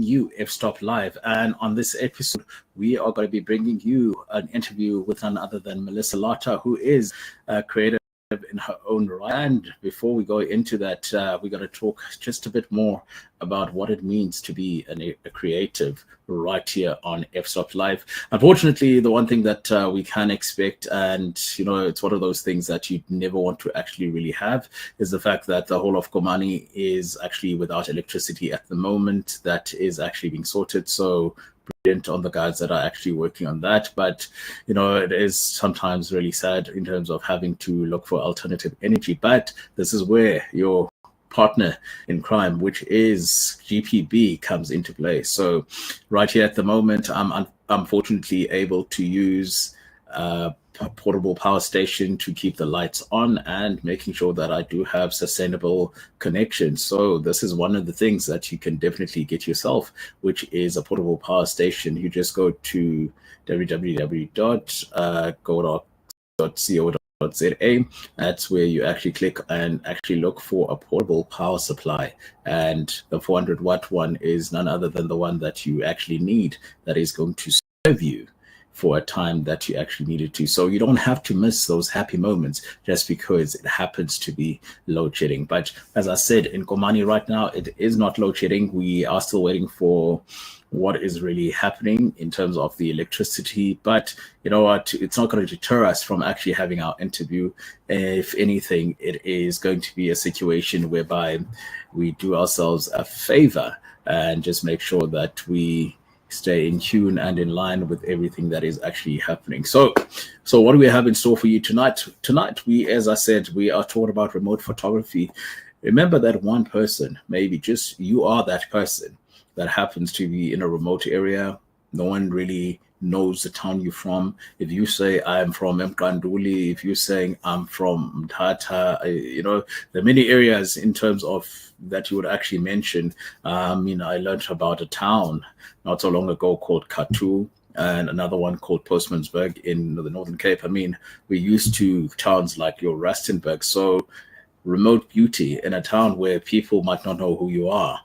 you F-Stop Live. And on this episode, we are going to be bringing you an interview with none other than Melissa Larter, who is a creative in her own right. And before we go into that, we're going to talk just a bit more about what it means to be a creative right here on F-Stop Live. Unfortunately, the one thing that we can expect, and it's one of those things that you never want to actually really have, is the fact that the whole of Komani is actually without electricity at the moment. That is actually being sorted. So brilliant on the guys that are actually working on that. But it is sometimes really sad in terms of having to look for alternative energy. But this is where your partner in crime, which is GPB, comes into play. So right here at the moment, I'm unfortunately able to use a portable power station to keep the lights on and making sure that I do have sustainable connection. So this is one of the things that you can definitely get yourself, which is a portable power station. You just go to www.godok.co.za. That's where you actually click and actually look for a portable power supply. And the 400 watt one is none other than the one that you actually need, that is going to serve you for a time that you actually needed to. So you don't have to miss those happy moments just because it happens to be load shedding. But as I said, in Komani right now, it is not load shedding. We are still waiting for what is really happening in terms of the electricity. But you know what? It's not going to deter us from actually having our interview. If anything, it is going to be a situation whereby we do ourselves a favor and just make sure that we stay in tune and in line with everything that is actually happening. So what do we have in store for you tonight? Tonight, as I said, we are talking about remote photography. Remember that one person, maybe just you are that person that happens to be in a remote area. No one really knows the town you're from. If you say I'm from Mkanduli, if you're saying I'm from Mthatha, there are many areas in terms of that you would actually mention. I learned about a town not so long ago called Katu, and another one called Postmansburg in the Northern Cape. We're used to towns like your Rustenburg. So remote beauty in a town where people might not know who you are.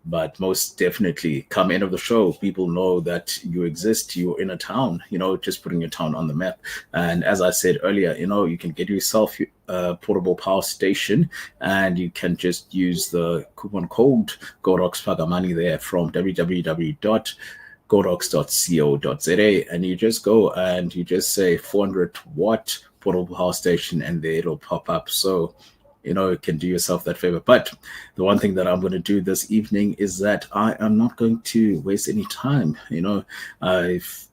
But most definitely, come end of the show, people know that you exist, you're in a town, just putting your town on the map. And as I said earlier, you can get yourself a portable power station, and you can just use the coupon code Godox Pagamani there from www.godox.co.za, and you just go and you just say 400 watt portable power station, and there it'll pop up. So you can do yourself that favor. But the one thing that I'm going to do this evening is that I am not going to waste any time. I've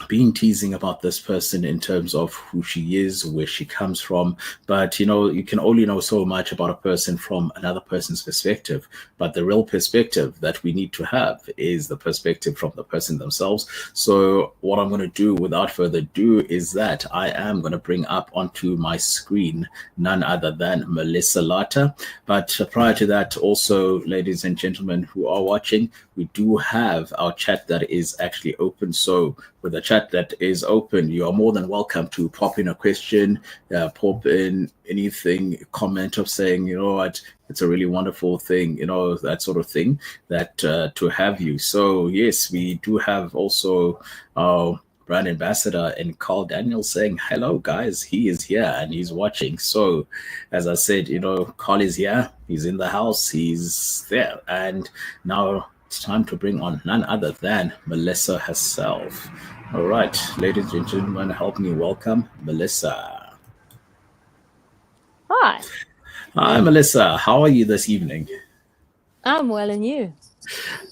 been teasing about this person in terms of who she is, where she comes from. But, you can only know so much about a person from another person's perspective. But the real perspective that we need to have is the perspective from the person themselves. So what I'm going to do without further ado is that I am going to bring up onto my screen none other than Melissa Larter. But prior to that, also, ladies and gentlemen who are watching, we do have our chat that is actually open. So with the chat that is open, you are more than welcome to pop in a question, pop in anything, comment of saying, what, it's a really wonderful thing, that sort of thing, that to have you. So yes, we do have also our brand ambassador and Carl Daniel saying, hello guys, he is here and he's watching. So as I said, Carl is here, he's in the house, he's there. And now it's time to bring on none other than Melissa herself. All right, ladies and gentlemen, help me welcome Melissa. Hi. Hi, Melissa. How are you this evening? I'm well, and you?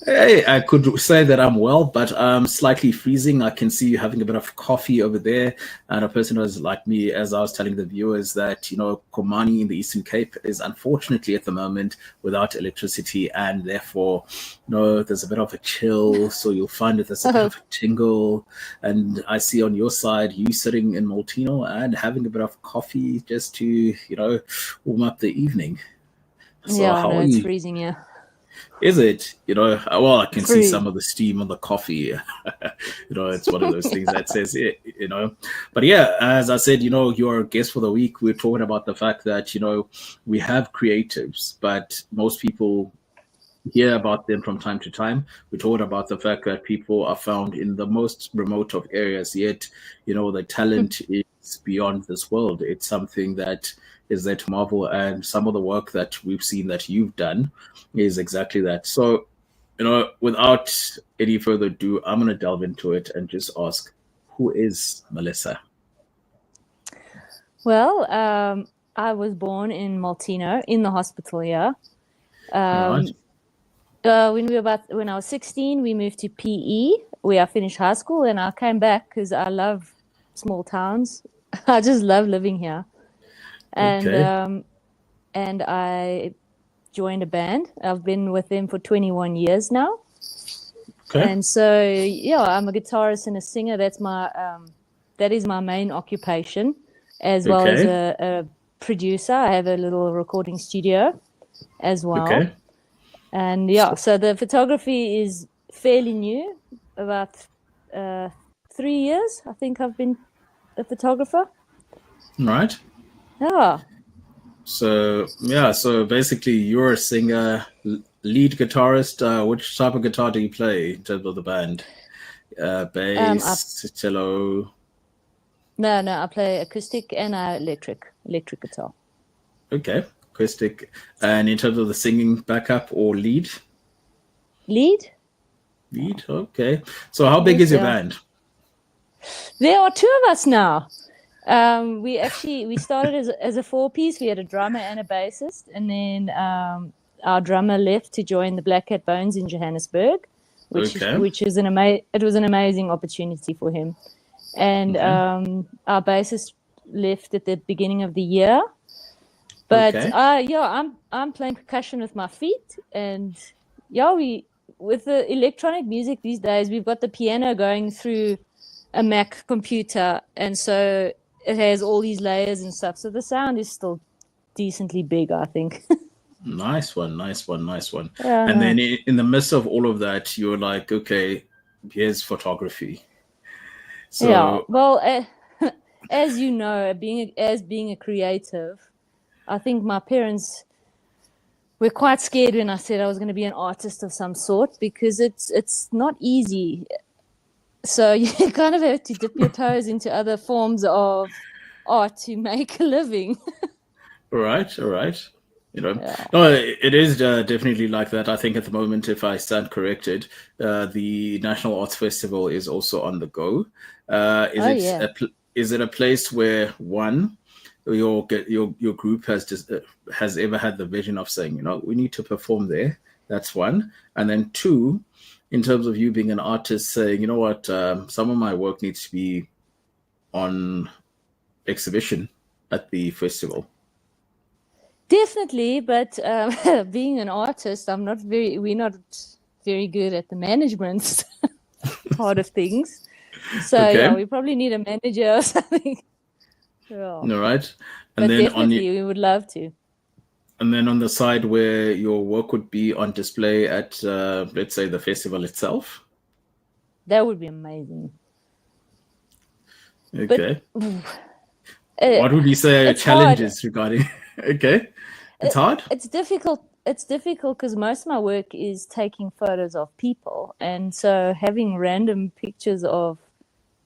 Hey, I could say that I'm well, but I'm slightly freezing. I can see you having a bit of coffee over there. And a person who's like me, as I was telling the viewers, that, Komani in the Eastern Cape is unfortunately at the moment without electricity. And therefore, there's a bit of a chill. So you'll find that there's a bit of a tingle. And I see on your side, you sitting in Molteno and having a bit of coffee just to, warm up the evening. So how are you? It's freezing, yeah. Is it? Well, I can see some of the steam on the coffee. It's one of those things that says it, But yeah, as I said, you're a guest for the week. We're talking about the fact that, we have creatives, but most people hear about them from time to time. We talked about the fact that people are found in the most remote of areas, yet, the talent is beyond this world. It's something that is there to marvel. And some of the work that we've seen that you've done is exactly that. So, without any further ado, I'm going to delve into it and just ask, who is Melissa? Well, I was born in Maltino in the hospital here. All right. When I was 16, we moved to PE, where I finished high school, and I came back because I love small towns. I just love living here, Okay. and I joined a band. I've been with them for 21 years now, Okay. and so I'm a guitarist and a singer. That is my main occupation, as well as Okay. a producer. I have a little recording studio as well. Okay. And so the photography is fairly new, about 3 years. I think I've been a photographer. All right. Yeah. So basically, you're a singer, lead guitarist. Which type of guitar do you play in terms of the band? Bass, cello. No, I play acoustic and electric guitar. Okay, acoustic. And in terms of the singing, backup or lead? Lead. Lead. Okay. So how big is your band? There are two of us now. We started as a 4-piece. We had a drummer and a bassist, and then our drummer left to join the Black Cat Bones in Johannesburg, which is it was an amazing opportunity for him. And our bassist left at the beginning of the year. But I'm playing percussion with my feet, and with the electronic music these days, we've got the piano going through a Mac computer, and so it has all these layers and stuff. So the sound is still decently big, I think. Nice one. Yeah, And then in the midst of all of that, you're like, okay, here's photography. So well, as you know, being a creative, I think my parents were quite scared when I said I was going to be an artist of some sort, because it's not easy. So you kind of have to dip your toes into other forms of art to make a living. all right. No, it is definitely like that. I think at the moment, if I stand corrected, the National Arts Festival is also on the go. Is it a place where one, your group has ever had the vision of saying, we need to perform there? That's one. And then two, in terms of you being an artist, saying, you know what, some of my work needs to be on exhibition at the festival. Definitely, but being an artist, we're not very good at the management part of things. So we probably need a manager or something. All right. And then definitely we would love to. And then on the side where your work would be on display at, let's say, the festival itself? That would be amazing. Okay. What would you say are challenges regarding... Okay. It's hard? It's difficult. It's difficult because most of my work is taking photos of people. And so having random pictures of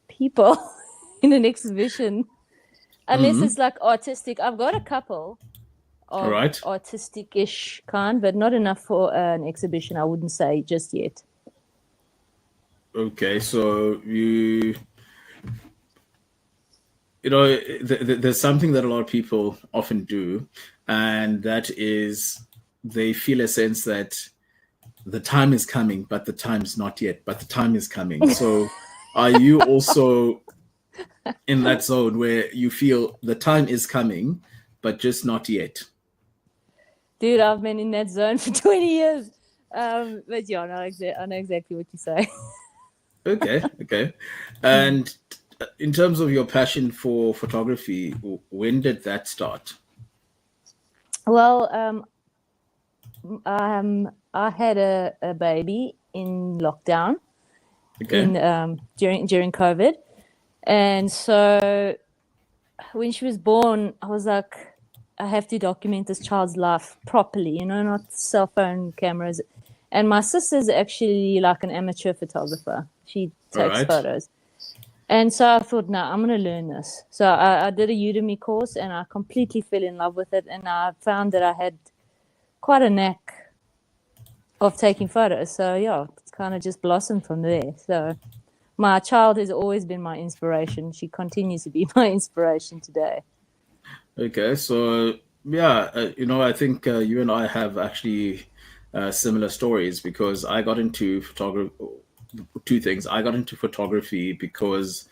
people in an exhibition, unless it's like artistic, I've got a couple of artistic-ish kind, but not enough for an exhibition, I wouldn't say just yet. Okay, so there's something that a lot of people often do, and that is they feel a sense that the time is coming, but the time's not yet, but the time is coming. So are you also in that zone where you feel the time is coming, but just not yet? Dude, I've been in that zone for 20 years. But yeah, I know exactly what you say. Okay. And in terms of your passion for photography, when did that start? Well, I had a baby in lockdown, during COVID, and so when she was born, I was like, I have to document this child's life properly, not cell phone cameras. And my sister's actually like an amateur photographer. She All takes right. photos. And so I thought, no, I'm going to learn this. So I did a Udemy course and I completely fell in love with it. And I found that I had quite a knack of taking photos. So yeah, it's kind of just blossomed from there. So my child has always been my inspiration. She continues to be my inspiration today. Okay, so yeah, I think you and I have actually similar stories because I got into photography. Two things. I got into photography because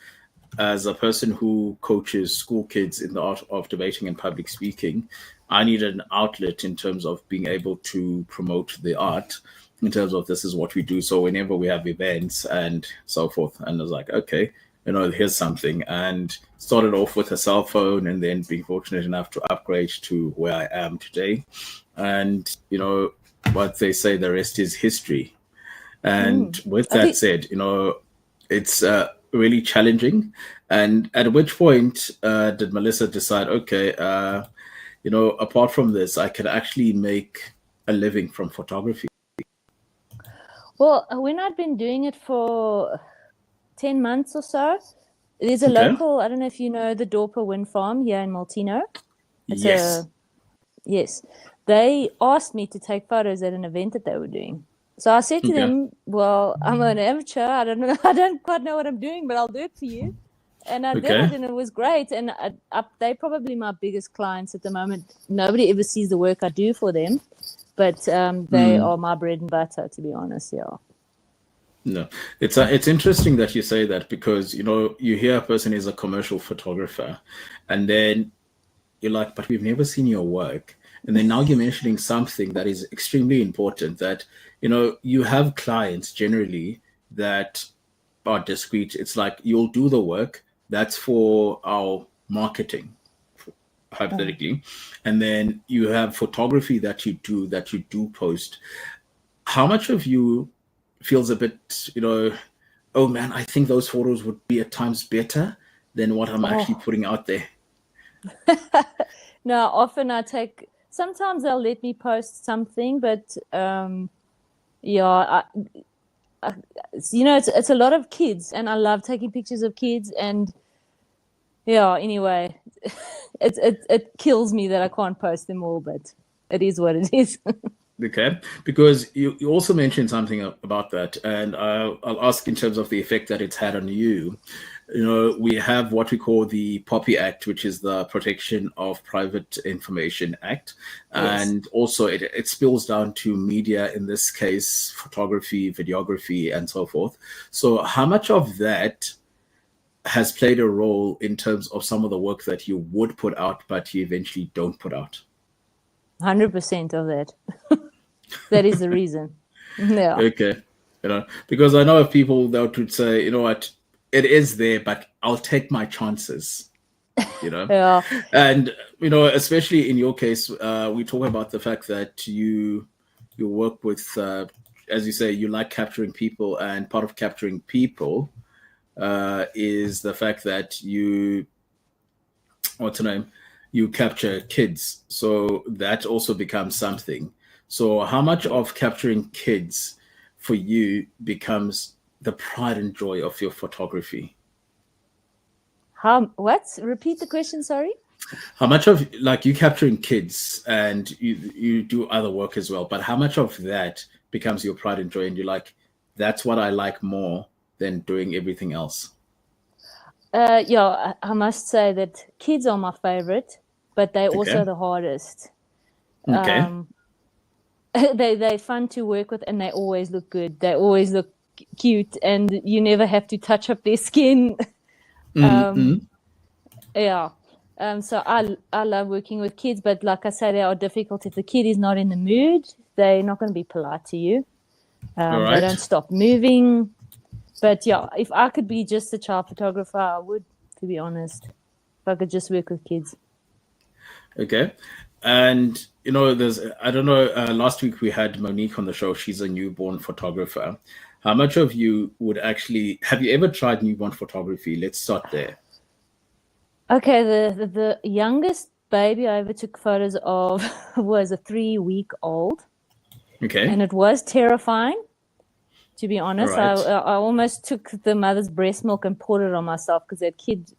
as a person who coaches school kids in the art of debating and public speaking, I needed an outlet in terms of being able to promote the art, in terms of this is what we do. So whenever we have events and so forth, and I was like, okay, here's something. And started off with a cell phone and then being fortunate enough to upgrade to where I am today. And, what they say, the rest is history. And with I that think, said, it's really challenging. And at which point did Melissa decide, okay, apart from this, I could actually make a living from photography? well, when I'd been doing it for 10 months or so, there's a Okay. local, I don't know if you know the Dorper Wind Farm here in Maltino. Yes. Yes, they asked me to take photos at an event that they were doing. So I said to Okay. them, well, I'm an amateur. I don't know. I don't quite know what I'm doing, but I'll do it for you. And I did Okay. it, and it was great. And they're probably my biggest clients at the moment. Nobody ever sees the work I do for them, but they are my bread and butter, to be honest. Yeah. No, it's interesting that you say that because you hear a person is a commercial photographer, and then you're like, but we've never seen your work. And then now you're mentioning something that is extremely important, that you have clients generally that are discreet. It's like you'll do the work that's for our marketing, hypothetically, and then you have photography that you do post. How much of you feels a bit, oh man, I think those photos would be at times better than what I'm actually Oh, putting out there? no, often sometimes they'll let me post something, but yeah, it's a lot of kids, and I love taking pictures of kids, and yeah, anyway, it kills me that I can't post them all, but it is what it is. Okay, because you also mentioned something about that, and I'll ask in terms of the effect that it's had on you. We have what we call the POPI Act, which is the Protection of Private Information Act, Yes. and also it spills down to media, in this case, photography, videography, and so forth. So, how much of that has played a role in terms of some of the work that you would put out, but you eventually don't put out? 100% of that. That is the reason. Yeah. Okay. Because I know of people that would say, you know what, it is there, but I'll take my chances, you know. Yeah. And, especially in your case, we talk about the fact that you work with, as you say, you like capturing people, and part of capturing people is the fact that what's the name? You capture kids. So that also becomes something. So how much of capturing kids for you becomes the pride and joy of your photography? What? Repeat the question, sorry. How much of, like, you capturing kids and you do other work as well, but how much of that becomes your pride and joy and you're like, that's what I like more than doing everything else? Yeah, I must say that kids are my favorite, but they're Okay. also the hardest. Okay. They're fun to work with, and they always look good. They always look cute, and you never have to touch up their skin. Mm-hmm. Yeah. So I love working with kids, but like I say, they are difficult. If the kid is not in the mood, they're not going to be polite to you. All They right. don't stop moving. But yeah, if I could be just a child photographer, I would, to be honest. If I could just work with kids. Okay. And, there's, I don't know, last week we had Monique on the show. She's a newborn photographer. How much of you would actually, have you ever tried newborn photography? Let's start there. Okay, the youngest baby I ever took photos of was a 3-week-old. Okay. and it was terrifying. To be All honest, right. I almost took the mother's breast milk and poured it on myself because that kid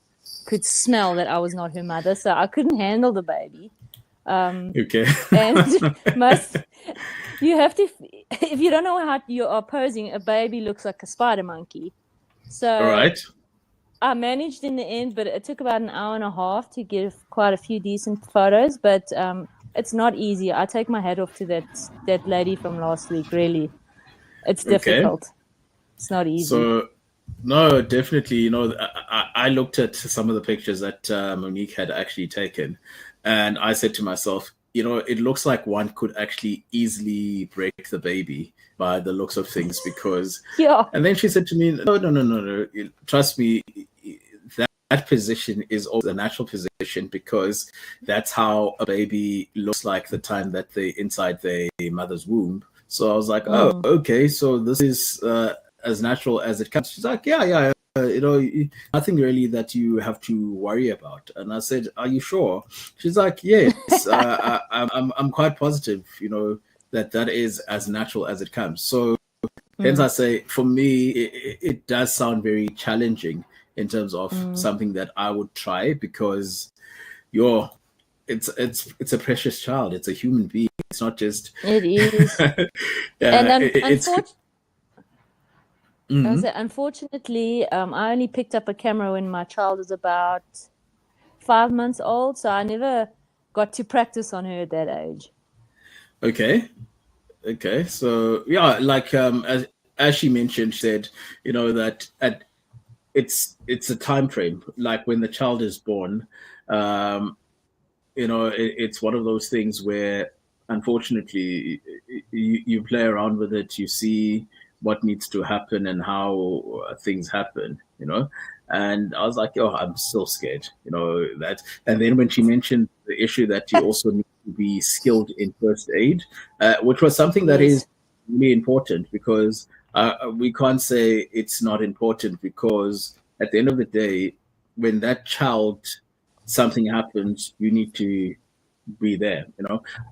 could smell that I was not her mother, so I couldn't handle the baby. Okay. And most you have to, if you don't know how you are posing, a baby looks like a spider monkey. All So right. I managed in the end, but it took about an hour and a half to get quite a few decent photos. But it's not easy. I take my hat off to that lady from last week. Really, it's Okay. difficult. It's not easy. So, no, definitely. I looked at some of the pictures that Monique had actually taken, and I said to myself, it looks like one could actually easily break the baby by the looks of things because. Yeah. And then she said to me, no, no, no, no, no. Trust me, that position is also a natural position because that's how a baby looks like the time that they're inside their mother's womb. So I was like, oh, Mm. okay, so this is as natural as it comes. She's like, yeah, yeah, nothing really that you have to worry about. And I said, are you sure? She's like, yes, I'm quite positive, that is as natural as it comes. So hence I Mm. say, for me, it does sound very challenging in terms of Mm. something that I would try because you're it's a precious child. It's a human being. It's not just It is. And it's mhm. unfortunately, I only picked up a camera when my child was about 5 months old, so I never got to practice on her at that age. Okay. Okay. So yeah, like as she mentioned, she said, that it's a time frame. Like when the child is born, um, it's one of those things where unfortunately you play around with it, you see what needs to happen and how things happen, and I was like, oh, I'm still scared, that. And then when she mentioned the issue that you also need to be skilled in first aid, which was something that is Yes. really important because we can't say it's not important because at the end of the day, when that child something happens, you need to be there.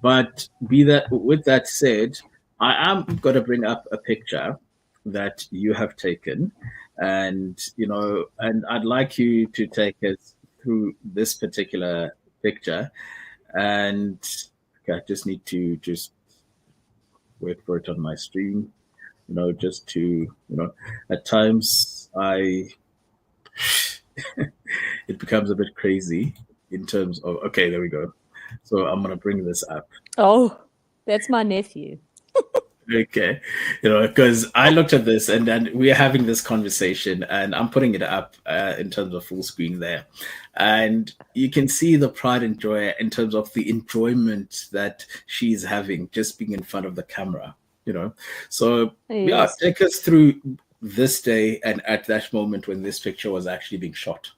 But be that with that said, I am going to bring up a picture that you have taken, and I'd like you to take us through this particular picture. And okay, I just need to just wait for it on my screen. Just to at times it becomes a bit crazy in terms of okay, there we go. So I'm gonna bring this up. Oh, that's my nephew. Okay, because I looked at this and then we are having this conversation, and I'm putting it up in terms of full screen there, and you can see the pride and joy in terms of the enjoyment that she's having just being in front of the camera. So yeah, Yes. take us through this day and at that moment when this picture was actually being shot.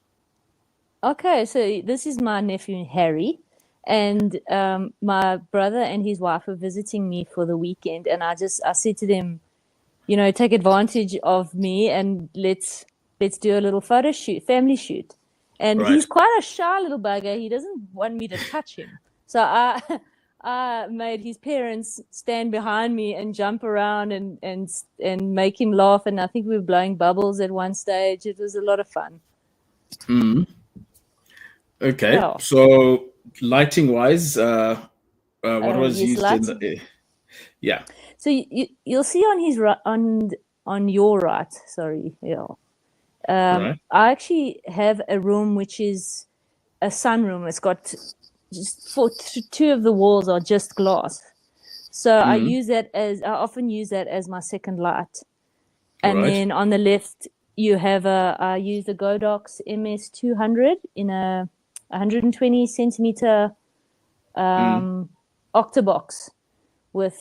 Okay, so this is my nephew Harry, and my brother and his wife were visiting me for the weekend, and I said to them, take advantage of me and let's do a little photo shoot, family shoot. And Right. he's quite a shy little bugger. He doesn't want me to touch him. So I I made his parents stand behind me and jump around and make him laugh. And I think we were blowing bubbles at one stage. It was a lot of fun. Mhm. Okay, Yeah. so lighting wise, what Oh, was yes, used in lots. the? Yeah, So you'll see on his right, on your right. Sorry, yeah. right. I actually have a room which is a sunroom. It's got just two of the walls are just glass. So Mm, I often use that as my second light. all And right. then on the left, I use the Godox MS200 in a 120 centimeter Mm, octabox with,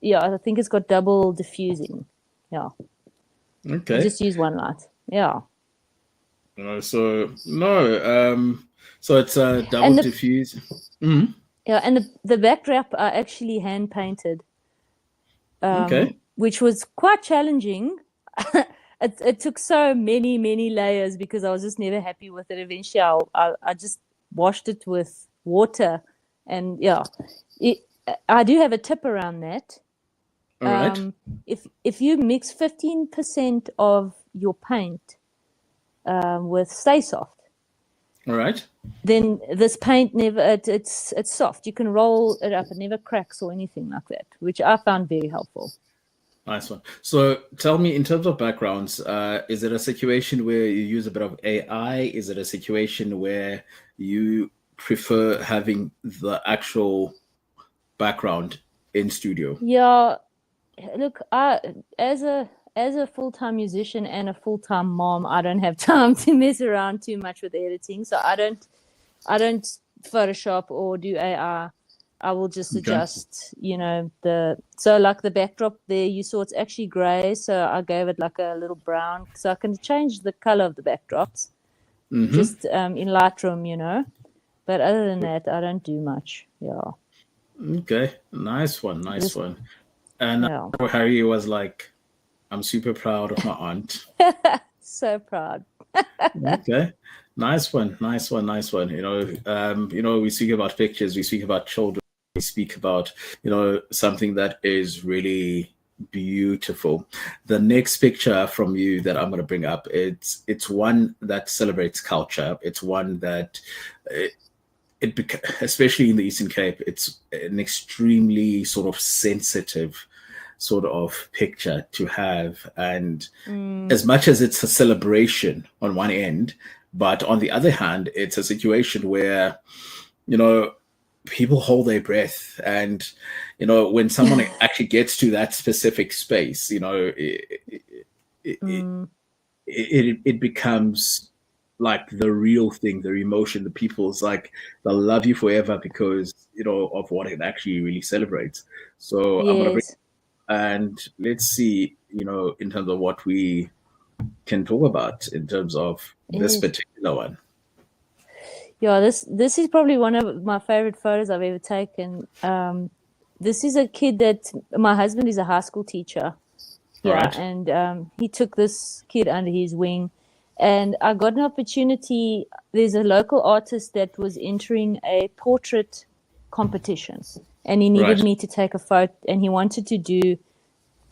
yeah, I think it's got double diffusing. Yeah. I okay. just use one light. Yeah. So no, so it's a double And diffuse. Mm, the backdrop I actually hand painted, okay. which was quite challenging. It took so many layers because I was just never happy with it. Eventually, I just washed it with water, and yeah, it, I do have a tip around that. All right. If you mix 15% of your paint with Stay Soft, All right. then this paint it's soft. You can roll it up, it never cracks or anything like that, which I found very helpful. Nice one. So tell me, in terms of backgrounds, is it a situation where you use a bit of AI? Is it a situation where you prefer having the actual background in studio? Yeah, look, as a full-time musician and a full-time mom, I don't have time to mess around too much with editing. So I don't Photoshop or do AI. I will just Okay. adjust, so like the backdrop there, you saw it's actually gray. So I gave it like a little brown. So I can change the color of the backdrops just in Lightroom. But other than that, I don't do much. Yeah. Okay. Nice one. Nice Just, one. And yeah. Harry was like, I'm super proud of my aunt. So proud. Okay. Nice one. Nice one. Nice one. We speak about pictures, we speak about children, we speak about, something that is really beautiful. The next picture from you that I'm going to bring up, it's one that celebrates culture. It's one that especially in the Eastern Cape, it's an extremely sort of sensitive sort of picture to have. And as much as it's a celebration on one end, but on the other hand, it's a situation where, people hold their breath. And, when someone actually gets to that specific space, it becomes like the real thing, the emotion, the people's like they'll love you forever because of what it actually really celebrates. So I'm gonna bring Yes. and let's see, in terms of what we can talk about in terms of this Yes. particular one. Yeah, this is probably one of my favorite photos I've ever taken. This is a kid that my husband is a high school teacher. All Yeah, right. and he took this kid under his wing, and I got an opportunity. There's a local artist that was entering a portrait competition, and he needed Right. me to take a photo, and he wanted to do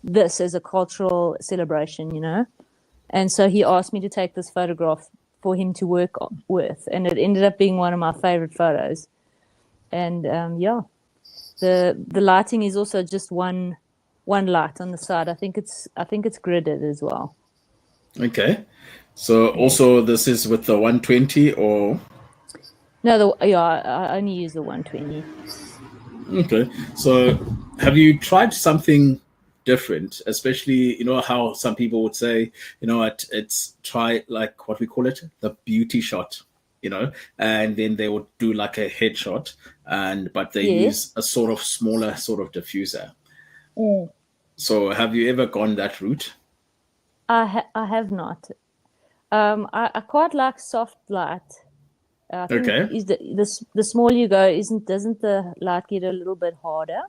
this as a cultural celebration, And so he asked me to take this photograph for him to work with, and it ended up being one of my favorite photos. And yeah, the lighting is also just one light on the side. I think it's gridded as well. Okay. So Yes. also this is with the 120 or No, I only use the 120. okay. So have you tried something different, especially how some people would say, it's try like what we call it, the beauty shot, and then they would do like a headshot but they Yes. use a sort of smaller sort of diffuser. Mm. So have you ever gone that route? I have not. I quite like soft light. I think Okay. is the smaller you go, doesn't the light get a little bit harder?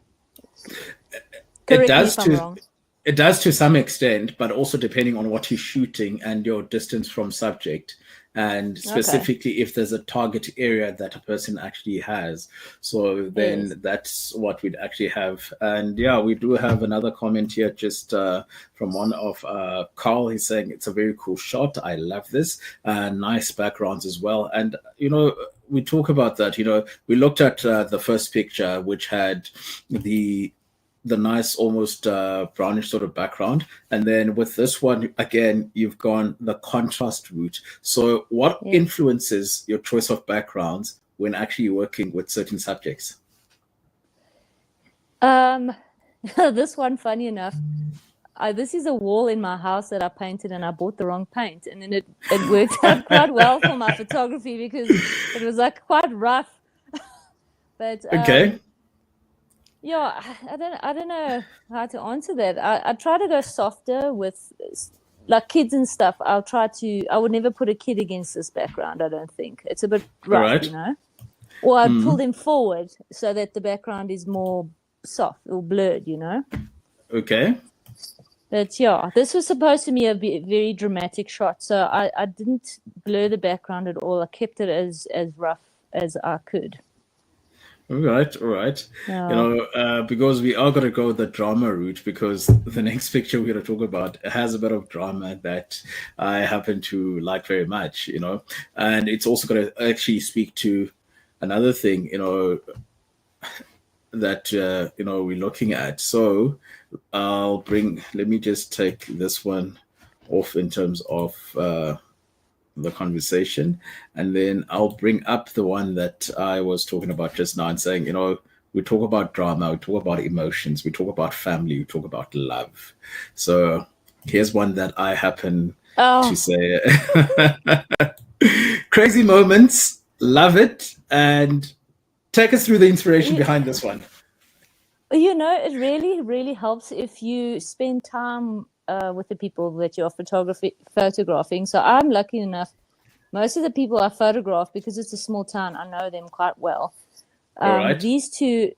It Correct me does if I'm to wrong. it does to some extent, but also depending on what you're shooting and your distance from subject, and Okay. specifically if there's a target area that a person actually has. So Yes. then that's what we'd actually have. And yeah, we do have another comment here just from one of Carl. He's saying it's a very cool shot. I love this. Nice backgrounds as well. And we talk about that. We looked at the first picture, which had the nice almost brownish sort of background, and then with this one again you've gone the contrast route. So what Yes. influences your choice of backgrounds when actually working with certain subjects? This one, funny enough, this is a wall in my house that I painted, and I bought the wrong paint, and then it worked out quite well for my photography because it was like quite rough. But Okay. yeah, I don't know how to answer that. I try to go softer with like kids and stuff. I would never put a kid against this background. I don't think it's a bit All rough, right. Or I'd pull them forward so that the background is more soft or blurred, Okay. But yeah, this was supposed to be a very dramatic shot, so I didn't blur the background at all. I kept it as rough as I could. All right, all right. Yeah. Because we are going to go the drama route, because the next picture we're going to talk about has a bit of drama that I happen to like very much, and it's also going to actually speak to another thing, that, we're looking at. So let me just take this one off in terms of the conversation, and then I'll bring up the one that I was talking about just now and saying, we talk about drama, we talk about emotions, we talk about family, we talk about love. So here's one that I happen to Oh, say: crazy moments, love it, and take us through the inspiration you, behind this one. it really, really helps if you spend time with the people that you're photographing. So I'm lucky enough. Most of the people I photograph, because it's a small town, I know them quite well. All right, These two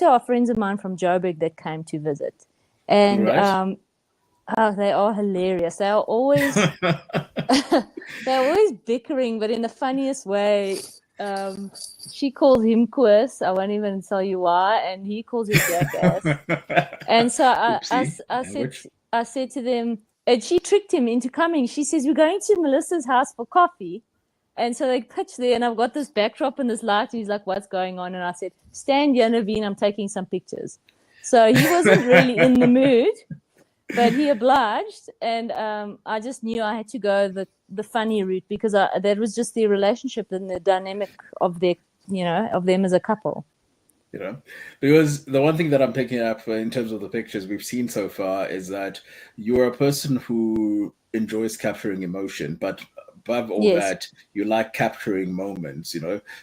are friends of mine from Joburg that came to visit, all and right. they are hilarious. They are always they're always bickering, but in the funniest way. She calls him Quis. I won't even tell you why, and he calls her jackass. And so Oopsie, language. I said to them, and she tricked him into coming. She says, "We're going to Melissa's house for coffee." And so they pitch there, and I've got this backdrop and this light. And he's like, "What's going on?" And I said, "Stand here, Naveen. I'm taking some pictures." So he wasn't really in the mood, but he obliged, and I just knew I had to go the funny route, because that was just the relationship and the dynamic of of them as a couple. you know because the one thing that I'm picking up in terms of the pictures we've seen so far is that you're a person who enjoys capturing emotion, but above all Yes. that, you like capturing moments.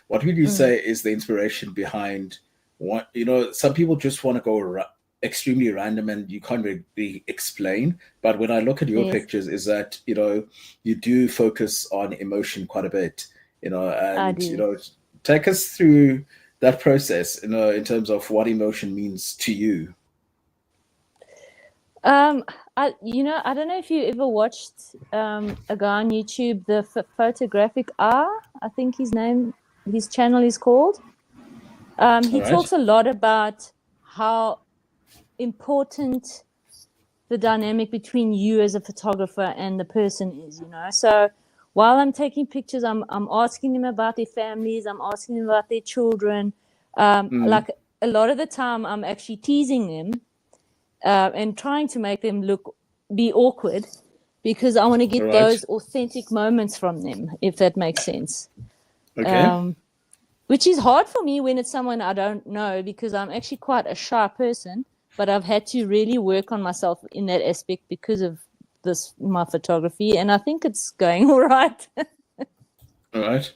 What would you Mm, say is the inspiration behind what, some people just want to go extremely random and you can't really explain, but when I look at your yes, pictures, is that you do focus on emotion quite a bit, I and do. take us through that process, in terms of what emotion means to you. Um, I don't know if you ever watched a guy on YouTube, the Photographic R. I think his channel is called. All He right. talks a lot about how important the dynamic between you as a photographer and the person is. So while I'm taking pictures, I'm asking them about their families, I'm asking them about their children. Mm, Like a lot of the time, I'm actually teasing them and trying to make them be awkward, because I want to all get right. those authentic moments from them, if that makes sense. Okay. Um, which is hard for me when it's someone I don't know, because I'm actually quite a shy person, but I've had to really work on myself in that aspect because of my photography, and I think it's going all right. All right.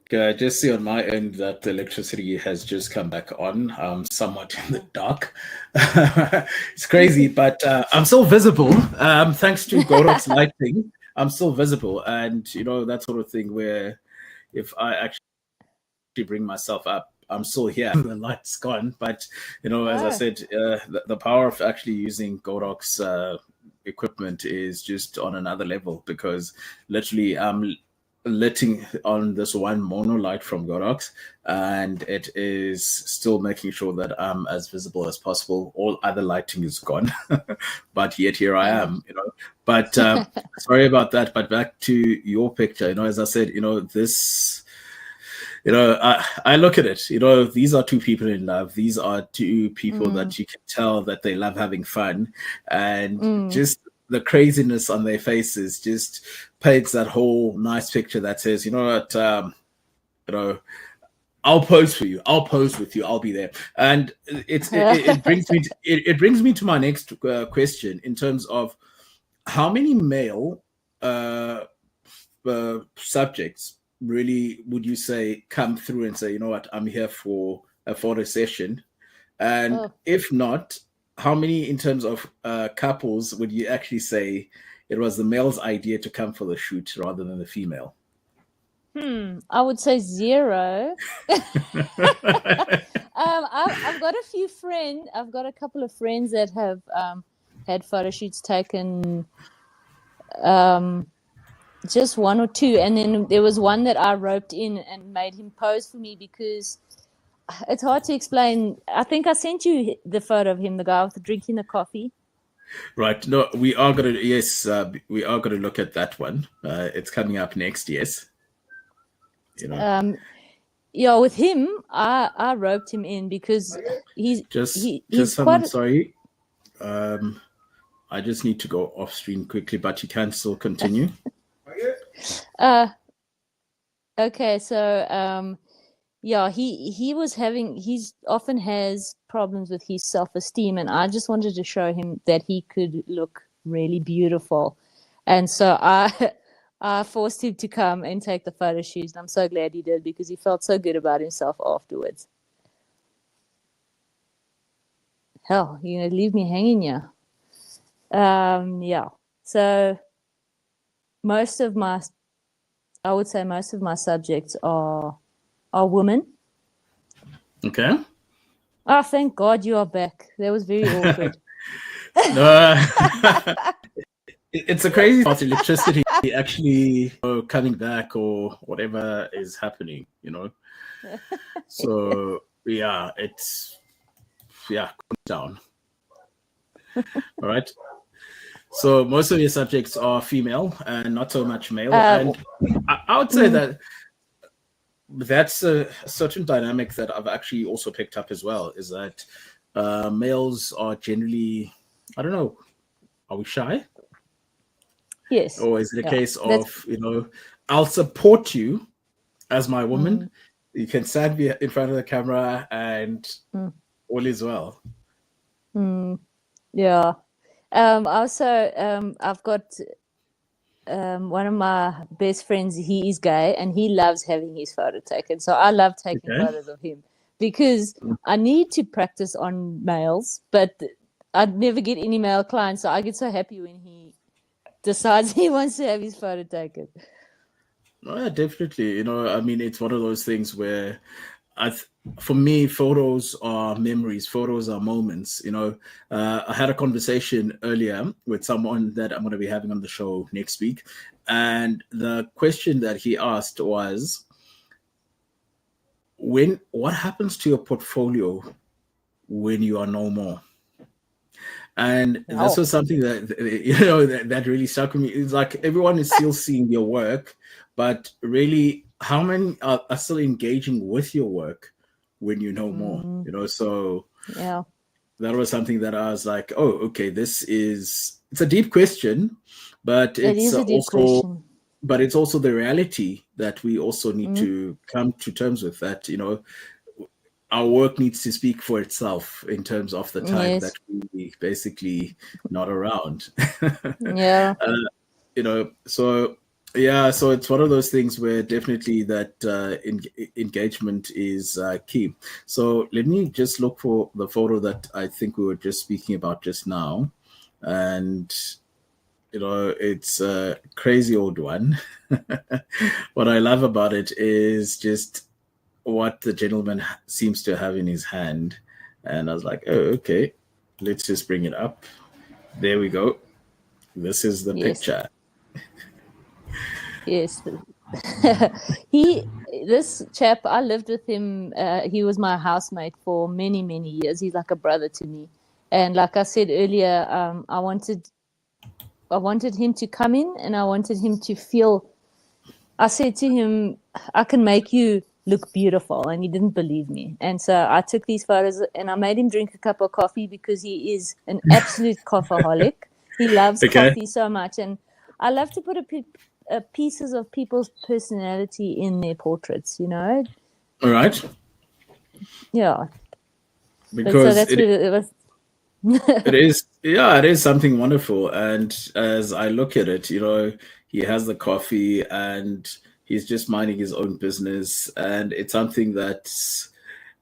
Okay, I just see on my end that the electricity has just come back on. Somewhat in the dark. It's crazy, but I'm still visible. Thanks to Gorod's lighting, I'm still visible, and that sort of thing where if I actually bring myself up, I'm still here. The light's gone, but as I Oh, said, the power of actually using Gorod's equipment is just on another level, because literally I'm letting on this one mono light from Godox, and it is still making sure that I'm as visible as possible. All other lighting is gone, but yet here I oh. am. But sorry about that. But back to your picture. As I said, this. I look at it. These are two people in love. These are two people Mm, that you can tell that they love having fun, and mm. just the craziness on their faces just paints that whole nice picture that says, you know what, you know, I'll pose for you. I'll pose with you. I'll be there. And it brings me it brings me to my next question in terms of how many male uh, subjects really would you say come through and say, you know what, I'm here for a photo session? And Oh, if not, how many in terms of couples would you actually say it was the male's idea to come for the shoot rather than the female? I would say zero. I've got a few friends. I've got a couple of friends that have had photo shoots taken, um, just one or two, and then there was one that I roped in and made him pose for me, because it's hard to explain. I think I sent you the photo of him, the guy with drinking the coffee. Right. No, we are gonna we are gonna look at that one. It's coming up next. Yes. Yeah, with him, I roped him in because he's quite. Sorry. I just need to go off screen quickly, but you can still continue. Okay, so yeah, he's often has problems with his self-esteem, and I just wanted to show him that he could look really beautiful. And so I forced him to come and take the photo shoots. And I'm so glad he did because he felt so good about himself afterwards. Hell, you're gonna leave me hanging here. Yeah. So I would say most of my subjects are women. Okay. Oh, thank God you are back. That was very awkward. It's a crazy part. Electricity actually coming back or whatever is happening, So yeah, down. All right. So most of your subjects are female and not so much male. And I would say that that's a certain dynamic that I've actually also picked up as well, is that males are generally, I don't know, are we shy? Yes. Or is it a case of, I'll support you as my woman. You can stand me in front of the camera and all is well. Yeah. Also, I've got one of my best friends. He is gay and he loves having his photo taken. So I love taking photos of him because I need to practice on males, but I'd never get any male clients. So I get so happy when he decides he wants to have his photo taken. Oh, yeah, definitely. I mean, it's one of those things where for me, photos are memories. Photos are moments. I had a conversation earlier with someone that I'm going to be having on the show next week. And the question that he asked was, what happens to your portfolio when you are no more? And this was something that that really stuck with me. It's like everyone is still seeing your work, but really, how many are still engaging with your work when you know more? So yeah, that was something that I was like, oh, okay, it's a deep question, but it's also the reality that we also need to come to terms with, that our work needs to speak for itself in terms of the time that we basically not around. Yeah. So yeah, so it's one of those things where definitely that engagement is key. So let me just look for the photo that I think we were just speaking about just now. And it's a crazy old one. What I love about it is just what the gentleman seems to have in his hand. And I was like, oh, okay, let's just bring it up. There we go. This is the picture. Yes. This chap, I lived with him. He was my housemate for many, many years. He's like a brother to me. And like I said earlier, I wanted him to come in and I wanted him to feel. I said to him, I can make you look beautiful, and he didn't believe me. And so I took these photos and I made him drink a cup of coffee because he is an absolute coffeeholic. He loves coffee so much, and I love to put pieces of people's personality in their portraits. All right. Yeah. Because so that's what it was. it is something wonderful. And as I look at it, he has the coffee and he's just minding his own business, and it's something that's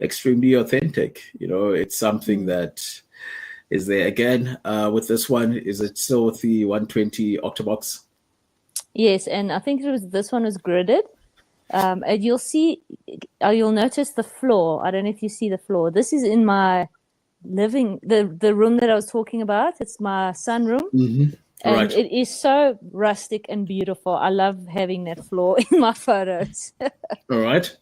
extremely authentic. It's something that is there. Again, with this one, is it still with the 120 octobox? Yes, and I think this one was gridded. And you'll notice the floor. I don't know if you see the floor. This is in my the room that I was talking about. It's my sunroom. Mm-hmm. And it is so rustic and beautiful. I love having that floor in my photos. All right.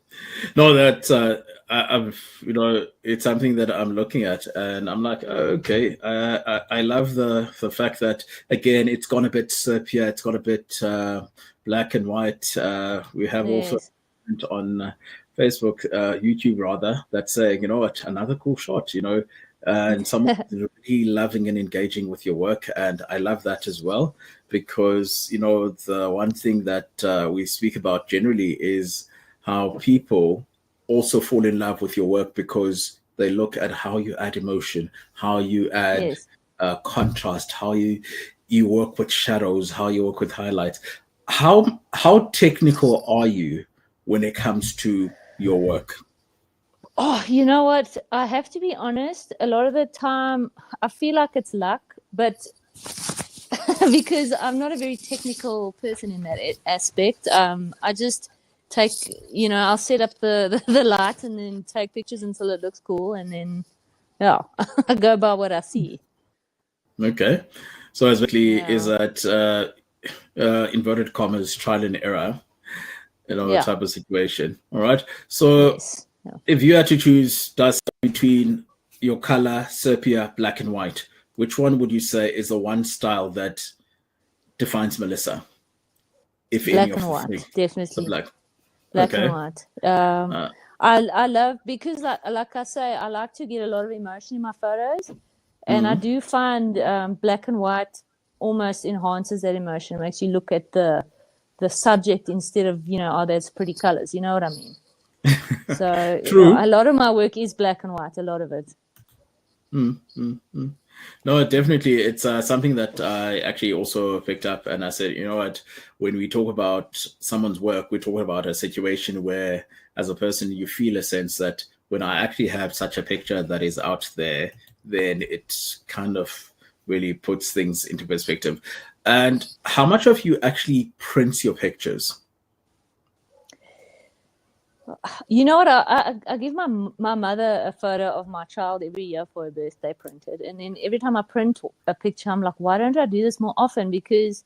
No, that it's something that I'm looking at, and I'm like, oh, okay. I love the fact that again, it's gone a bit sepia, it's got a bit black and white. We have also Yes. on Facebook, YouTube rather, that's saying, you know what, another cool shot, and someone really loving and engaging with your work, and I love that as well because the one thing that we speak about generally is how people also fall in love with your work because they look at how you add emotion, how you add Yes. contrast, how you work with shadows, how you work with highlights. How technical are you when it comes to your work? Oh, you know what? I have to be honest. A lot of the time, I feel like it's luck, but because I'm not a very technical person in that aspect, I just take, I'll set up the light and then take pictures until it looks cool, and then yeah, I go by what I see. Okay, so as basically is Yeah, that inverted commas trial and error, yeah, type of situation. All right. So yes, yeah. if you had to choose dust between your color, sepia, black and white, which one would you say is the one style that defines Melissa, if any Black of and the three? white, The definitely. black. Black and Okay. white. Uh, I love, because like I say, I like to get a lot of emotion in my photos, and I mm, do find black and white almost enhances that emotion, makes you look at the subject instead of, oh, that's pretty colors. You know what I mean? So yeah, a true. lot of my work is black and white. A lot of it. Mm, mm, mm. No, definitely. It's something that I actually also picked up. And I said, you know what? When we talk about someone's work, we talk about a situation where, as a person, you feel a sense that when I actually have such a picture that is out there, then it kind of really puts things into perspective. And how much of you actually prints your pictures? You know what? I give my mother a photo of my child every year for her birthday printed, and then every time I print a picture, I'm like, why don't I do this more often? Because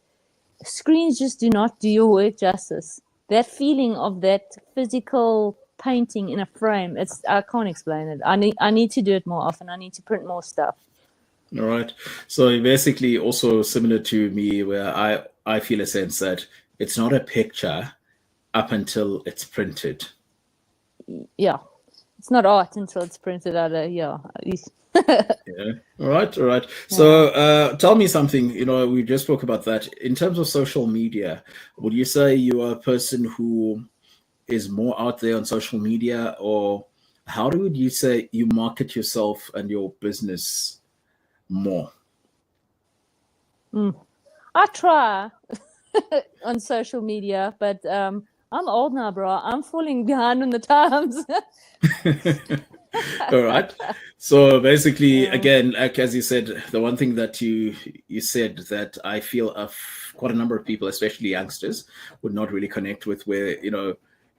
screens just do not do your work justice. That feeling of that physical painting in a frame, I can't explain it. I need to do it more often. I need to print more stuff. All right. So basically, also similar to me, where I feel a sense that it's not a picture up until it's printed. Yeah, it's not art until it's printed out. Yeah, Yeah. All right. All right. yeah. So tell me something. We just spoke about that. In terms of social media, would you say you are a person who is more out there on social media, or how would you say you market yourself and your business more? I try on social media, but I'm old now, bro. I'm falling behind on the times. All right. So basically, Yeah. again, like as you said, the one thing that you said that I feel quite a number of people, especially youngsters, would not really connect with, where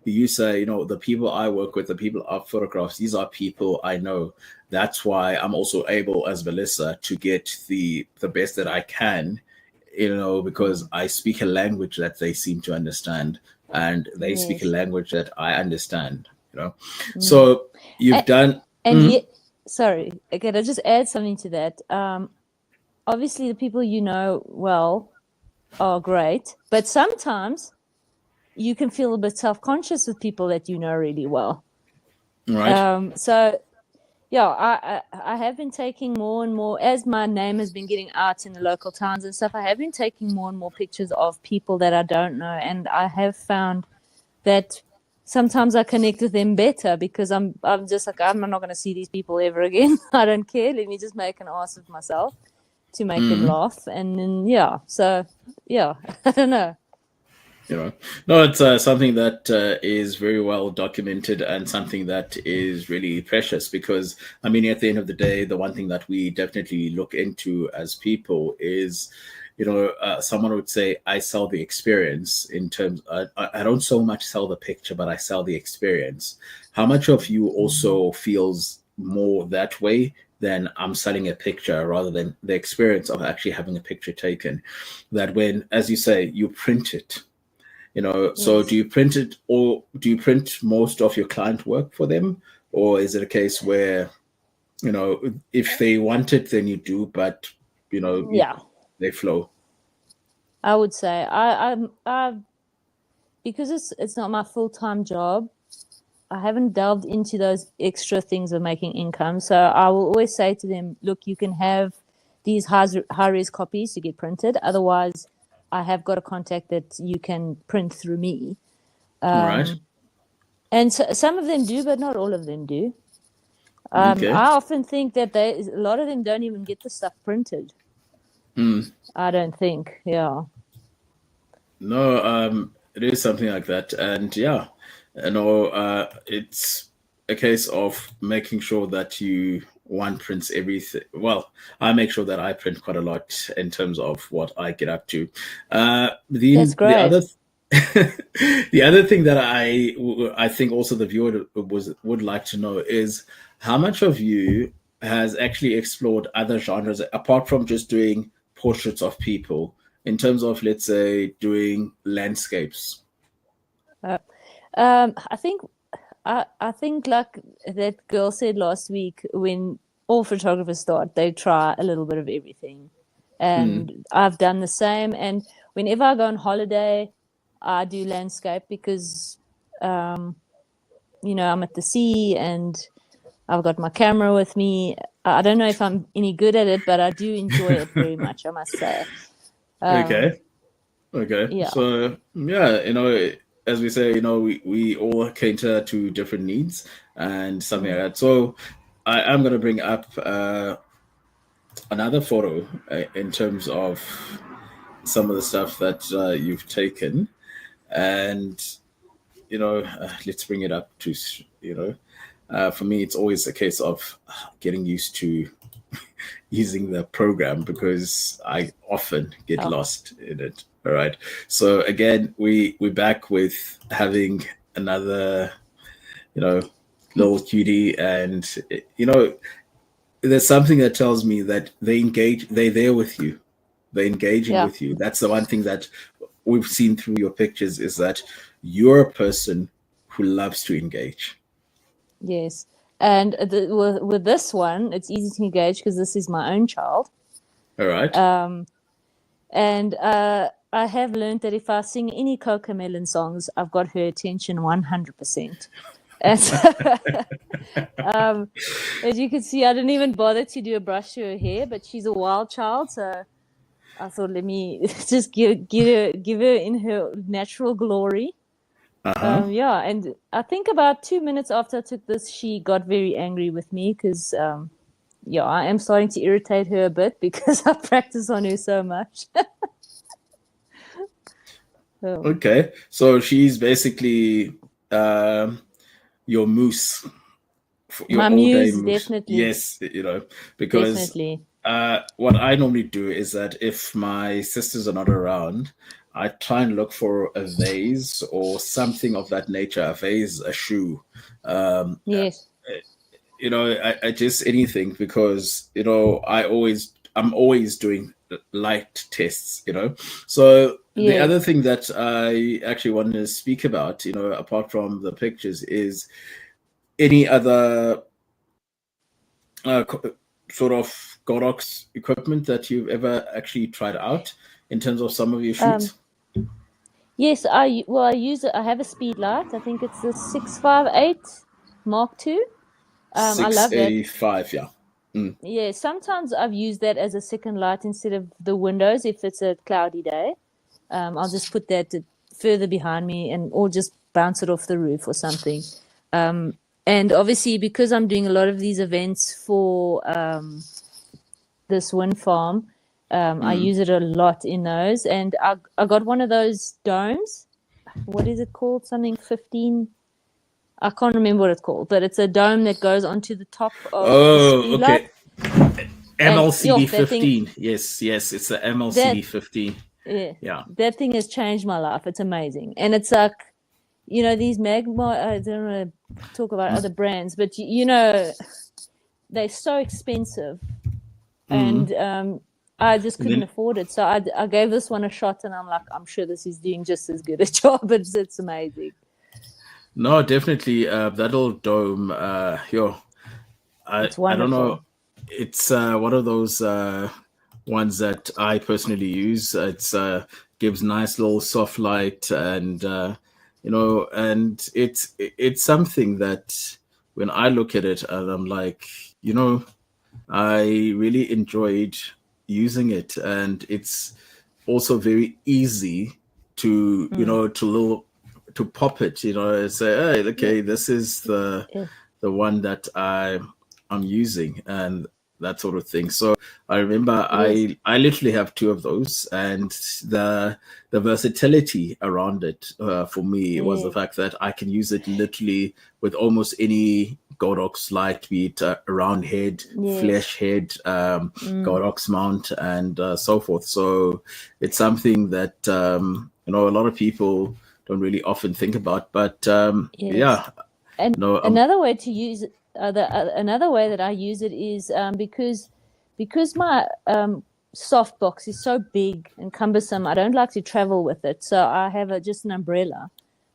you say, the people I work with, the people I photographs, these are people I know. That's why I'm also able, as Melissa, to get the best that I can, because I speak a language that they seem to understand, and they speak a Yes. language that I understand. So you've done. And Mhm. yet, sorry, okay, I'll just add something to that. Obviously, the people you know well are great, but sometimes you can feel a bit self-conscious with people that you know really well. Right. So yeah, I have been taking more and more, as my name has been getting out in the local towns and stuff. I have been taking more and more pictures of people that I don't know, and I have found that sometimes I connect with them better because I'm just like, I'm not going to see these people ever again. I don't care. Let me just make an ass of myself to make them Mm. laugh, and then yeah. So yeah, I don't know. No, it's something that is very well documented and something that is really precious because, I mean, at the end of the day, the one thing that we definitely look into as people is, someone would say, I sell the experience in terms, I don't so much sell the picture, but I sell the experience. How much of you also feels more that way than I'm selling a picture rather than the experience of actually having a picture taken? That when, as you say, you print it, so do Yes. you print it, or do you print most of your client work for them, or is it a case where, if they want it, then you do, but Yeah, they flow? I would say I because it's not my full-time job. I haven't delved into those extra things of making income. So I will always say to them, look, you can have these high-res copies to get printed. Otherwise, I have got a contact that you can print through me. Right. And so, some of them do, but not all of them do. Okay. I often think that a lot of them don't even get the stuff printed. I don't think. Yeah. No, it is something like that, and yeah, it's a case of making sure that you one prints everything. Well, I make sure that I print quite a lot in terms of what I get up to. That's The great. other the other thing that I think also the viewer would like to know is how much of you has actually explored other genres apart from just doing portraits of people, in terms of, let's say, doing landscapes. I think I think like that girl said last week, when all photographers start, they try a little bit of everything. And I've done the same. And whenever I go on holiday, I do landscape because I'm at the sea and I've got my camera with me. I don't know if I'm any good at it, but I do enjoy it very much, I must say. Okay. Okay. Yeah. So yeah, as we say, we all cater to different needs and something like that. So I am going to bring up another photo in terms of some of the stuff that you've taken, and let's bring it up to for me, it's always a case of getting used to using the program because I often get Oh, lost in it. All right. So again, we're back with having another, little cutie, and there's something that tells me that they're there with you, they're engaging yeah. with you. That's the one thing that we've seen through your pictures, is that you're a person who loves to engage. Yes. And with this one, it's easy to engage because this is my own child. All right. And I have learned that if I sing any Cocomelon songs, I've got her attention 100%. And so, as you can see, I didn't even bother to do a brush to her hair, but she's a wild child. So I thought, let me just give her in her natural glory. Uh-huh. Yeah, and I think about 2 minutes after I took this, she got very angry with me because, yeah, I am starting to irritate her a bit because I practice on her so much. So, Okay. So she's basically um your moose, your my all day muse, moose. definitely, Yes, because definitely. what I normally do is that if my sisters are not around, I try and look for a vase or something of that nature, a vase, a shoe, um, Yes, I just anything, because I'm always doing light tests. So the yes. other thing that I actually wanted to speak about, apart from the pictures, is any other uh, co- sort of Godox equipment that you've ever actually tried out in terms of some of your Um, shoots? yes, I use it. I have a speed light. I think it's the 658 Mark II. I love that. 685, yeah. Mm. Yeah, sometimes I've used that as a second light instead of the windows if it's a cloudy day. I'll just put that further behind me and or just bounce it off the roof or something. And obviously, because I'm doing a lot of these events for this wind farm, I use it a lot in those. And I got one of those domes. What is it called? Something 15. I can't remember what it's called, but it's a dome that goes onto the top of the Oh, speed light. okay. And MLCD that thing, 15. Yes, yes, it's the that MLCD 15. yeah, Yeah. that thing has changed my life. It's amazing, and it's like, these magma. I don't want to talk about other brands, but they're so expensive, and I just And couldn't then afford it. So I gave this one a shot, and I'm like, I'm sure this is doing just as good a job. It's amazing. No, definitely. That little dome, It's I don't know. wonderful. It's one of those ones that I personally use. It's gives nice little soft light, and and it's something that when I look at it, and I'm like, you know, I really enjoyed using it, and it's also very easy to Mm. to pop it, and say, hey, Yeah. okay, this is Yeah. the one that I'm using, and that sort of thing. So I remember It is. I literally have two of those, and the the versatility around it for me was the Yeah. fact that I can use it literally with almost any Godox light, be it a round head, Yes. flesh head, Mm. Godox mount, and so forth. So it's something that a lot of people don't really often think about, but Yes. yeah, And no, another way to use it, another way that I use it is because my softbox is so big and cumbersome. I don't like to travel with it, so I have just an umbrella.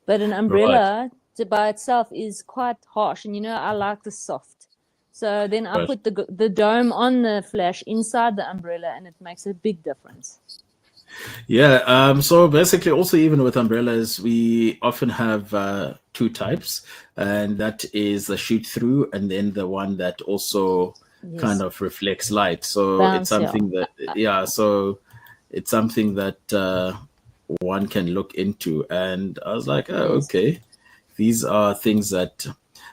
But an right, umbrella by itself is quite harsh, and I like the soft. So then I right. put the dome on the flash inside the umbrella, and it makes a big difference. Yeah. So basically, also even with umbrellas, we often have two types, and that is the shoot through, and then the one that also kind Yes, of reflects light. So it's bounce, yeah. something that, yeah. So it's something that one can look into, and I was like, oh, Yes, okay, these are things that,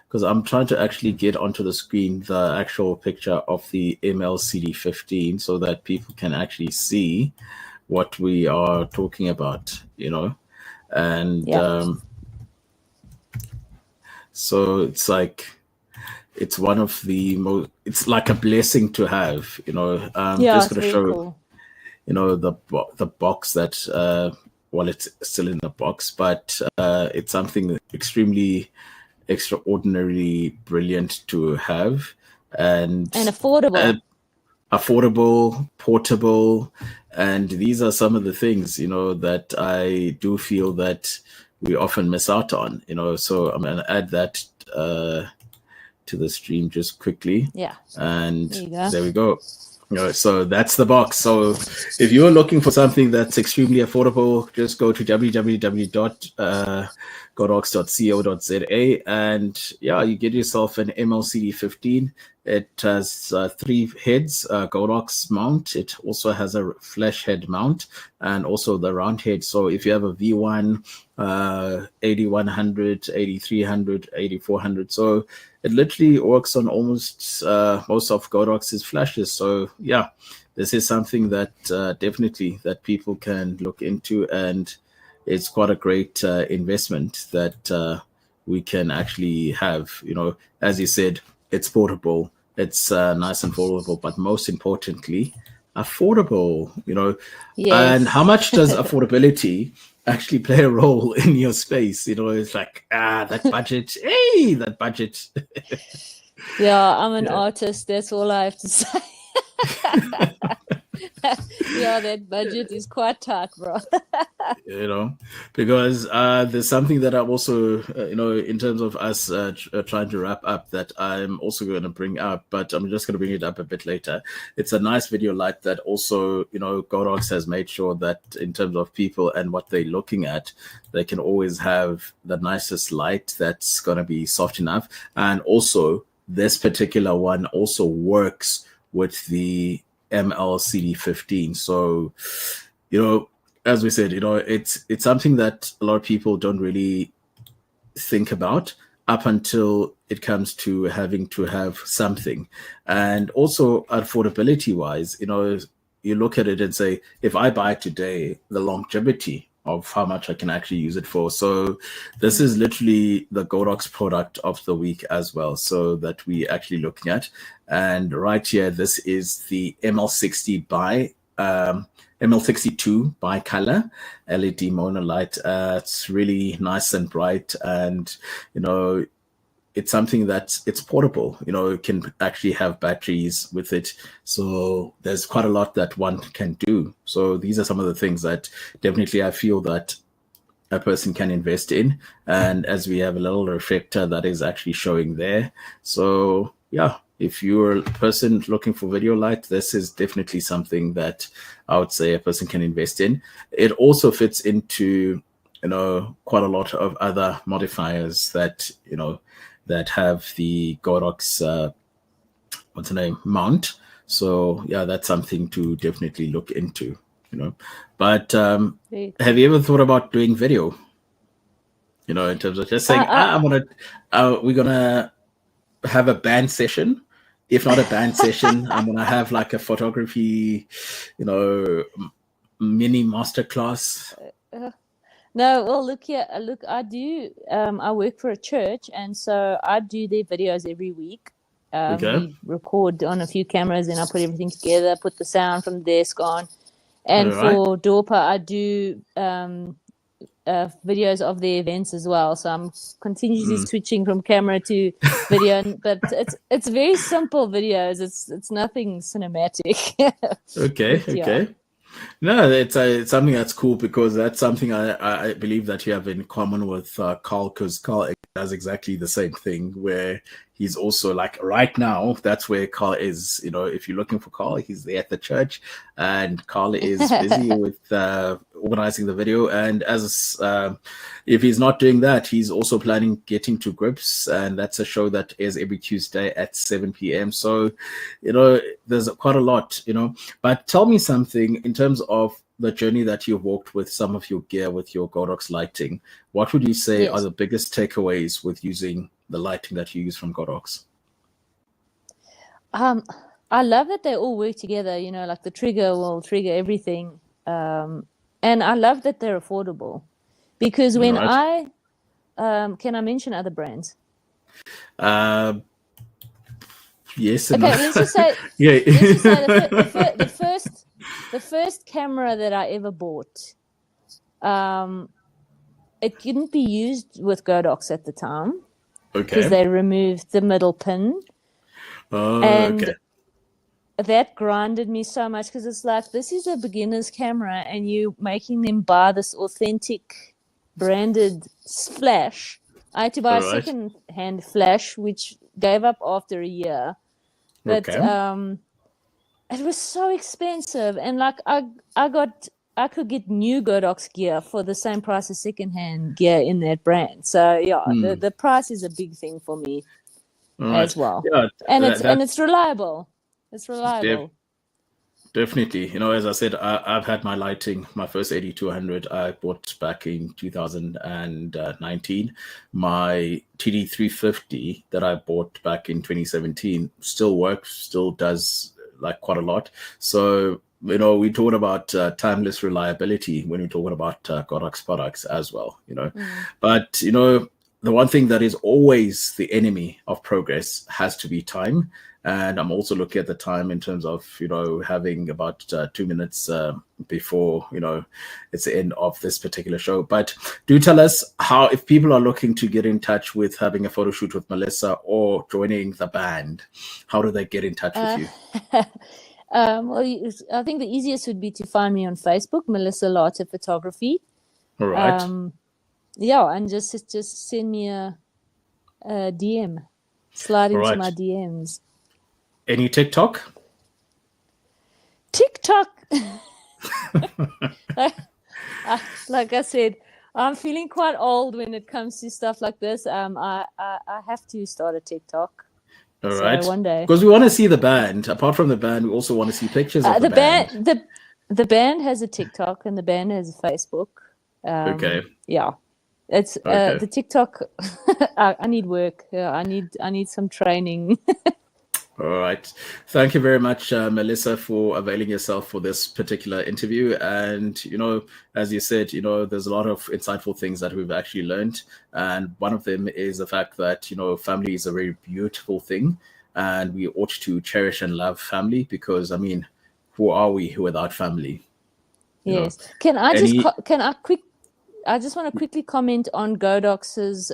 because I'm trying to actually get onto the screen the actual picture of the MLCD15 so that people can actually see what we are talking about. And yeah, so it's like it's one of the most. It's like a blessing to have. I'm yeah. just It's going to very show cool. the box that well, it's still in the box, but it's something extremely extraordinarily brilliant to have, And and uh, affordable. affordable, portable, and these are some of the things that I do feel that we often miss out on. So I'm going to add that to the stream just quickly, Yeah, and there you go. there we go. So that's the box. So if you're looking for something that's extremely affordable, just go to www.godox.co.za, and yeah, you get yourself an MLCD 15. It has three heads, Godox mount. It also has a flash head mount and also the round head. So if you have a V1, 8100, 8300, 8400, so it literally works on almost most of Godox's flashes. So yeah, this is something that definitely that people can look into, and it's quite a great investment that we can actually have. As you said, it's portable, it's nice and foldable, but most importantly, affordable. And how Yes. much does affordability actually play a role in your space? It's like that budget. Hey, that budget. Yeah, I'm an Yeah. artist. That's all I have to say. Yeah, that budget is quite tight, bro. you know because there's something that I'm also in terms of us trying to wrap up, that I'm also going to bring up, but I'm just going to bring it up a bit later. It's a nice video light that also Godox has made sure that in terms of people and what they're looking at, they can always have the nicest light that's going to be soft enough. And also this particular one also works with the MLCD15. So you know as we said, it's something that a lot of people don't really think about up until it comes to having to have something. And also affordability wise, you look at it and say, if I buy it today, the longevity of how much I can actually use it for. So this is literally the Godox product of the week as well, so that we actually looking at. And right here, this is the ML60 by ML62 bi-color LED monolight. It's really nice and bright, and it's something that it's portable. It can actually have batteries with it, so there's quite a lot that one can do. So these are some of the things that definitely I feel that a person can invest in. And as we have a little reflector that is actually showing there. So yeah, if you're a person looking for video light, this is definitely something that I would say a person can invest in. It also fits into, quite a lot of other modifiers that, that have the Godox, what's the name, mount. So yeah, that's something to definitely look into, But have you ever thought about doing video? In terms of just saying, we're gonna have a band session. If not a band session, I'm gonna have like a photography, mini masterclass. No, well, look here. Look, I do. I work for a church, and so I do their videos every week. Okay. We record on a few cameras, and I put everything together, put the sound from the desk on. And for Dorpa, I do videos of the events as well. So I'm continuously switching from camera to video, but it's very simple videos. It's nothing cinematic. Okay. But, yeah. Okay. No, it's something that's cool, because that's something I believe that you have in common with Carl, because Carl does exactly the same thing, where he's also like right now, that's where Carl is. If you're looking for Carl, he's there at the church, and Carl is busy with organizing the video. And as if he's not doing that, he's also planning Getting to Grips, and that's a show that airs every Tuesday at 7 p.m. So, there's quite a lot, But tell me something in terms of the journey that you've walked with some of your gear, with your Godox lighting. What would you say are the biggest takeaways with using the lighting that you use from Godox? I love that they all work together, like the trigger will trigger everything. And I love that they're affordable, because when can I mention other brands? Yes. Okay, let's just say, the first camera that I ever bought, it couldn't be used with Godox at the time, because they removed the middle pin. And that grinded me so much, because it's like, this is a beginner's camera and you making them buy this authentic branded flash. I had to buy a second-hand flash, which gave up after a year. But it was so expensive, and like I could get new Godox gear for the same price as second-hand gear in that brand. So yeah, the price is a big thing for me as well. Yeah, and it's reliable. It's reliable. Definitely. As I said, I've had my lighting, my first 8200 I bought back in 2019. My TD350 that I bought back in 2017 still works, still does like quite a lot. So, we talk about timeless reliability when we're talking about Godox products as well, But, the one thing that is always the enemy of progress has to be time. And I'm also looking at the time in terms of, having about 2 minutes before, it's the end of this particular show. But do tell us how, if people are looking to get in touch with having a photo shoot with Melissa or joining the band, how do they get in touch with you? Well, I think the easiest would be to find me on Facebook, Melissa Larter Photography. All right. Yeah, and just send me a DM. Slide into my DMs. Any TikTok? Like I said, I'm feeling quite old when it comes to stuff like this. I have to start a TikTok. All right. One day. Because we want to see the band. Apart from the band, we also want to see pictures of the band. The band has a TikTok and the band has a Facebook. Yeah. It's the TikTok. I need work. I need some training. All right. Thank you very much, Melissa, for availing yourself for this particular interview. And, as you said, there's a lot of insightful things that we've actually learned. And one of them is the fact that, family is a very beautiful thing. And we ought to cherish and love family, because, who are we without family? Yes. I just want to quickly comment on Godox's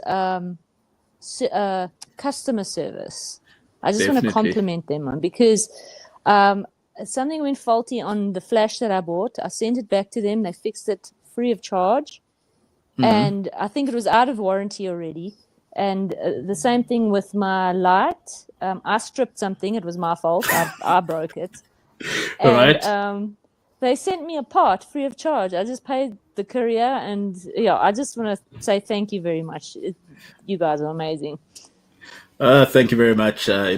customer service. I just want to compliment them on, because something went faulty on the flash that I bought. I sent it back to them. They fixed it free of charge. and I think it was out of warranty already. And the same thing with my light. I stripped something. It was my fault. I broke it. And Right. they sent me a part free of charge. I just paid the courier, and yeah, I just want to say thank you very much. You guys are amazing. Thank you very much. I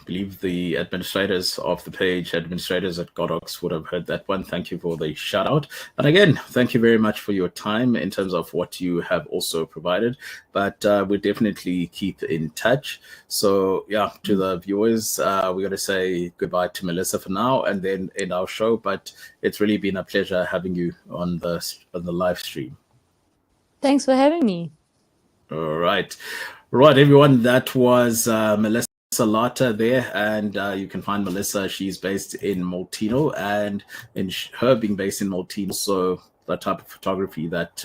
believe the administrators of the page, administrators at Godox, would have heard that one. Thank you for the shout out. And again, thank you very much for your time in terms of what you have also provided. But we'll definitely keep in touch. So, yeah, to the viewers, we're going to say goodbye to Melissa for now and then end our show. But it's really been a pleasure having you on the live stream. Thanks for having me. All right. Right, everyone. That was Melissa Larter there. And you can find Melissa. She's based in Molteno. And in her being based in Molteno, so the type of photography that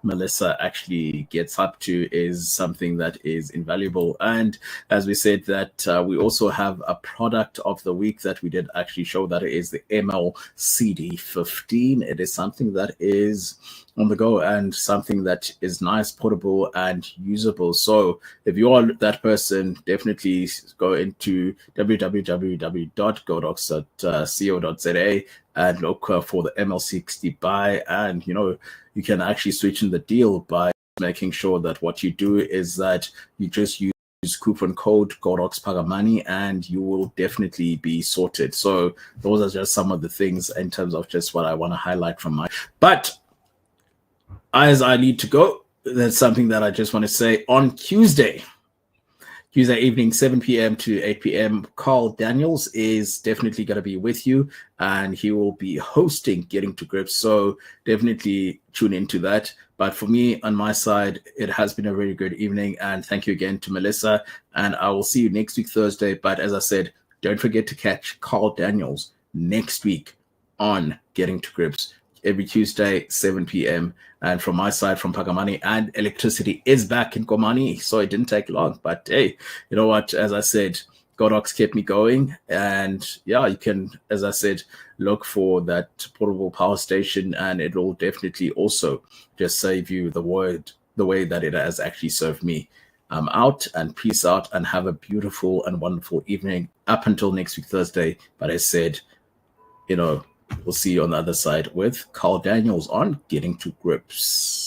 Melissa actually gets up to is something that is invaluable. And as we said, that we also have a product of the week that we did actually show, that it is the MLCD15. It is something that is on the go and something that is nice, portable, and usable. So if you are that person, definitely go into www.godox.co.za and look for the ML60 buy. And, you can actually switch in the deal by making sure that what you do is that you just use coupon code Godox Pagamani and you will definitely be sorted. So those are just some of the things in terms of just what I want to highlight from my, but as I need to go, that's something that I just want to say. On Tuesday evening, 7 p.m. to 8 p.m., Carl Daniels is definitely going to be with you, and he will be hosting Getting to Grips. So definitely tune into that. But for me, on my side, it has been a very good evening, and thank you again to Melissa. And I will see you next week, Thursday. But as I said, don't forget to catch Carl Daniels next week on Getting to Grips. Every Tuesday, 7 p.m. And from my side, from Pagamani, and electricity is back in Komani, so it didn't take long. But hey, you know what? As I said, Godox kept me going. And yeah, you can, as I said, look for that portable power station, and it will definitely also just save you the way that it has actually served me. I'm out, and peace out, and have a beautiful and wonderful evening up until next week, Thursday. But I said, we'll see you on the other side with Carl Daniels on Getting to Grips.